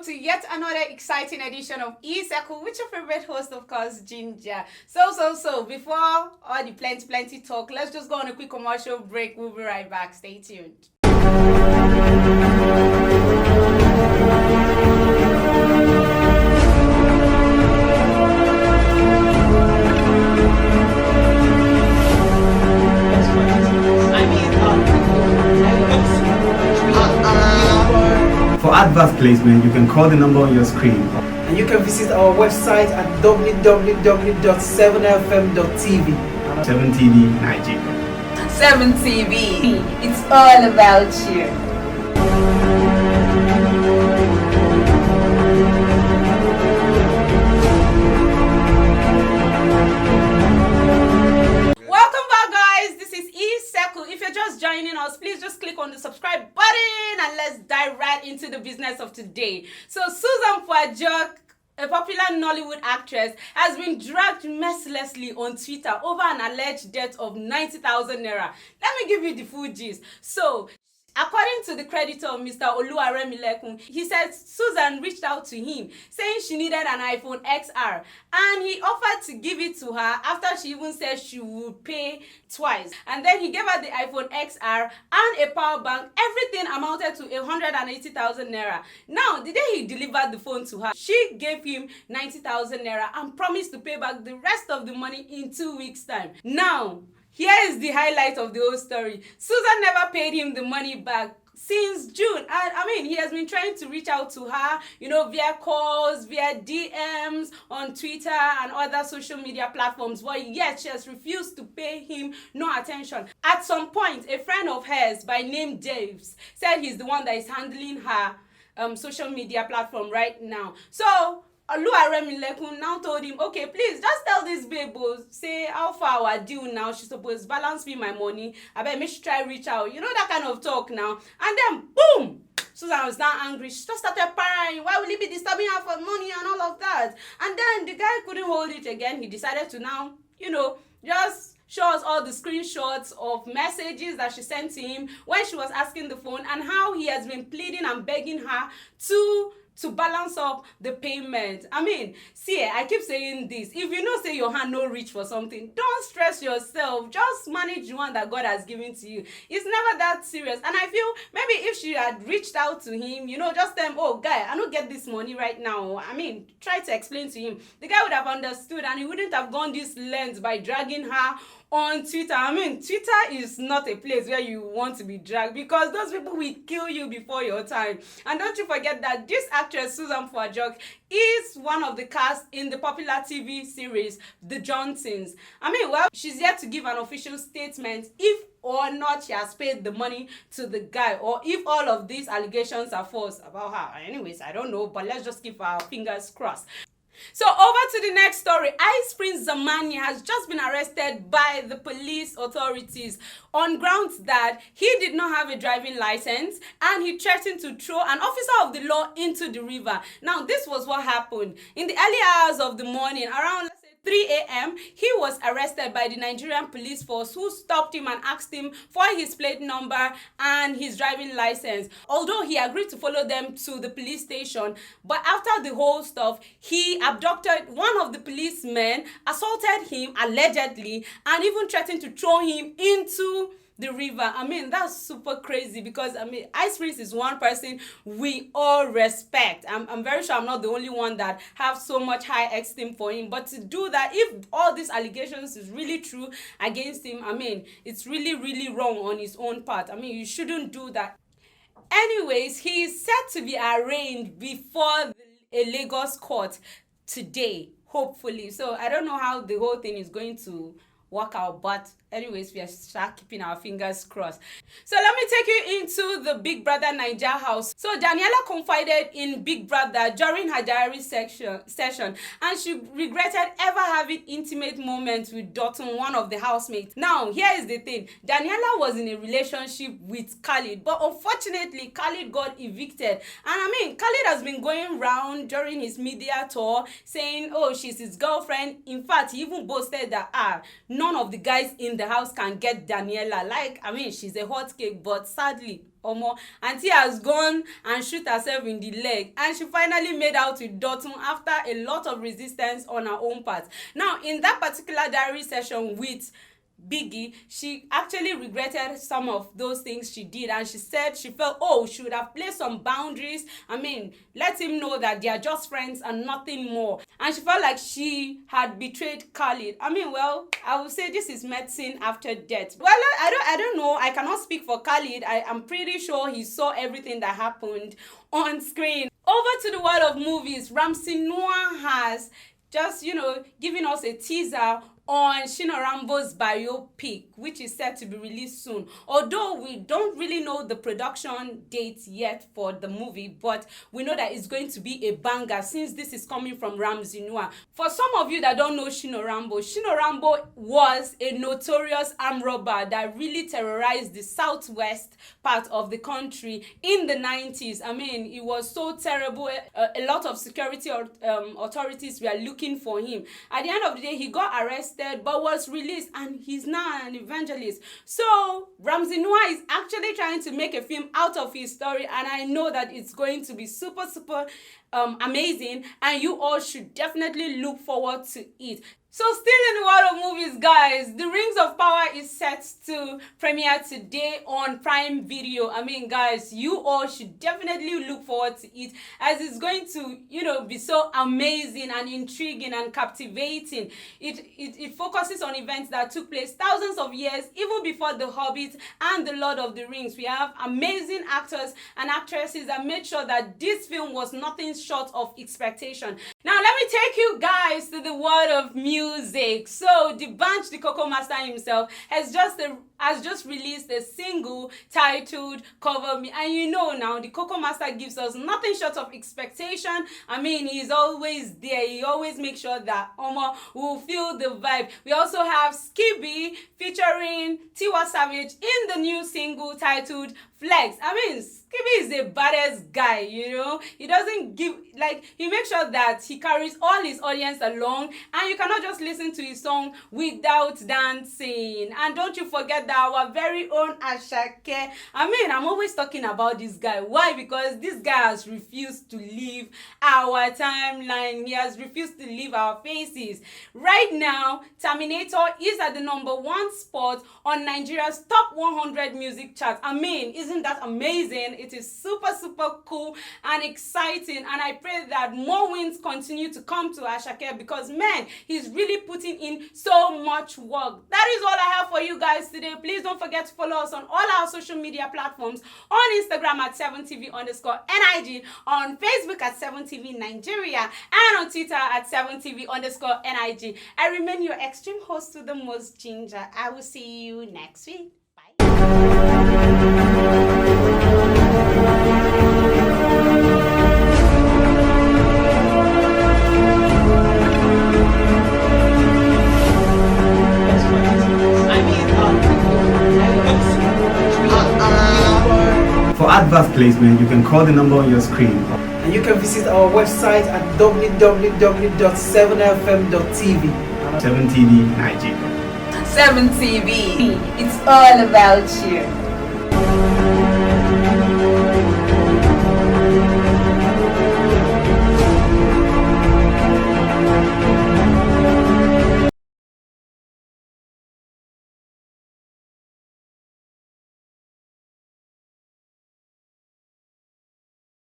welcome to yet another exciting edition of E-Circle with your favorite host, of course, Ginger. So, before all the plenty talk, let's just go on a quick commercial break. We'll be right back. Stay tuned. For advert placement, you can call the number on your screen. And you can visit our website at www.7fm.tv. 7TV Nigeria. 7TV, it's all about you. Welcome back, guys. This is E-Circle. If you're just joining us, please just click on the subscribe button and let's dive right into the business of today. So Susan Fuajok, a popular Nollywood actress, has been dragged mercilessly on Twitter over an alleged debt of 90,000 naira. Let me give you the full gist. So, according to the creditor, Mr. Oluwaremilekun, he said Susan reached out to him saying she needed an iPhone XR and he offered to give it to her after she even said she would pay twice. And then he gave her the iPhone XR and a power bank. Everything amounted to 180,000 naira. Now, the day he delivered the phone to her, she gave him 90,000 naira and promised to pay back the rest of the money in 2 weeks' time. Now, here is the highlight of the whole story. Susan never paid him the money back since June. And I mean, he has been trying to reach out to her, via calls, via DMs on Twitter and other social media platforms, but yet she has refused to pay him no attention. At some point, a friend of hers by name Dave said he's the one that is handling her social media platform right now. So Oluwaremilekun now told him, okay, please just tell this babe, say how far our deal now. She's supposed to balance me my money. I bet me she try reach out. You know that kind of talk now. And then boom! Susan was now angry. She just started parrying. Why will he be disturbing her for money and all of that? And then the guy couldn't hold it again. He decided to now, just show us all the screenshots of messages that she sent to him when she was asking the phone and how he has been pleading and begging her to balance up the payment. I mean, see, I keep saying this. If you know, say your hand no reach for something, don't stress yourself. Just manage the one that God has given to you. It's never that serious. And I feel maybe if she had reached out to him, just tell him, oh, guy, I don't get this money right now. I mean, try to explain to him. The guy would have understood and he wouldn't have gone this length by dragging her on Twitter. I mean, Twitter is not a place where you want to be dragged because those people will kill you before your time. And don't you forget that this actress, Susan Fuajok, is one of the cast in the popular TV series, The Johnsons. I mean, well, she's yet to give an official statement if or not she has paid the money to the guy or if all of these allegations are false about her. Anyways, I don't know, but let's just keep our fingers crossed. So over to the next story. Prince Zamani has just been arrested by the police authorities on grounds that he did not have a driving license and he threatened to throw an officer of the law into the river. Now, this was what happened. In the early hours of the morning, around 3 a.m., he was arrested by the Nigerian police force who stopped him and asked him for his plate number and his driving license. Although he agreed to follow them to the police station, but after the whole stuff, he abducted one of the policemen, assaulted him allegedly, and even threatened to throw him into the river. I mean, that's super crazy because, Ice Prince is one person we all respect. I'm very sure I'm not the only one that have so much high esteem for him. But to do that, if all these allegations is really true against him, it's really, really wrong on his own part. You shouldn't do that. Anyways, he is set to be arraigned before a Lagos court today, hopefully. So I don't know how the whole thing is going to work out, but anyways, we are start keeping our fingers crossed. So let me take you into the Big Brother Naija house. So Daniela confided in Big Brother during her diary session and she regretted ever having intimate moments with Dotun, one of the housemates. Now, here is the thing. Daniela was in a relationship with Khalid, but unfortunately, Khalid got evicted. And Khalid has been going round during his media tour saying, oh, she's his girlfriend. In fact, he even boasted that, none of the guys in the house can get Daniela. She's a hot cake, but sadly, Omo, Auntie has gone and shoot herself in the leg, and she finally made out with Dotun after a lot of resistance on her own part. Now, in that particular diary session with Biggie, she actually regretted some of those things she did, and she said she felt, oh, she would have placed some boundaries. I mean, let him know that they are just friends and nothing more. And she felt like she had betrayed Khalid. I mean, well, I would say this is medicine after death. Well, I don't know. I cannot speak for Khalid. I'm pretty sure he saw everything that happened on screen. Over to the world of movies. Ramsey Noah has just, giving us a teaser on Shina Rambo's biopic, which is set to be released soon. Although we don't really know the production date yet for the movie, but we know that it's going to be a banger since this is coming from Ramsey Noah. For some of you that don't know Shina Rambo was a notorious armed robber that really terrorized the southwest part of the country in the 90s. I mean, it was so terrible. A lot of security authorities were looking for him. At the end of the day, he got arrested but was released, and he's now an evangelist. So Ramsey Noah is actually trying to make a film out of his story, and I know that it's going to be super amazing, and you all should definitely look forward to it. So still in the world of movies, guys, The Rings of Power is set to premiere today on Prime Video. I mean, guys, you all should definitely look forward to it, as it's going to, be so amazing and intriguing and captivating. It focuses on events that took place thousands of years, even before The Hobbit and The Lord of the Rings. We have amazing actors and actresses that made sure that this film was nothing short of expectation. Now, let me take you guys to the world of music. So, the Bunch, the Coco Master himself, has just released a single titled Cover Me. And now, the Coco Master gives us nothing short of expectation. I mean, he's always there. He always makes sure that Omo will feel the vibe. We also have Skibby featuring Tiwa Savage in the new single titled Flex. I mean, Skibby is the baddest guy, He doesn't he makes sure that he carries all his audience along, and you cannot just listen to his song without dancing. And don't you forget that our very own Ashake. I mean, I'm always talking about this guy. Why? Because this guy has refused to leave our timeline. He has refused to leave our faces. Right now, Terminator is at the #1 spot on Nigeria's top 100 music chart. I mean, isn't that amazing? It is super cool and exciting, and I pray that more wins continue to come to Ashake, because man, he's really putting in so much work. That is all I have for you guys today. Please don't forget to follow us on all our social media platforms, on Instagram at 7TV_NIG, on Facebook at 7TV Nigeria, and on Twitter at 7TV_NIG. I remain your extreme host with the most ginger. I will see you next week. For advert placement, you can call the number on your screen. And you can visit our website at www.7fm.tv. 7TV Nigeria. 7TV, it's all about you.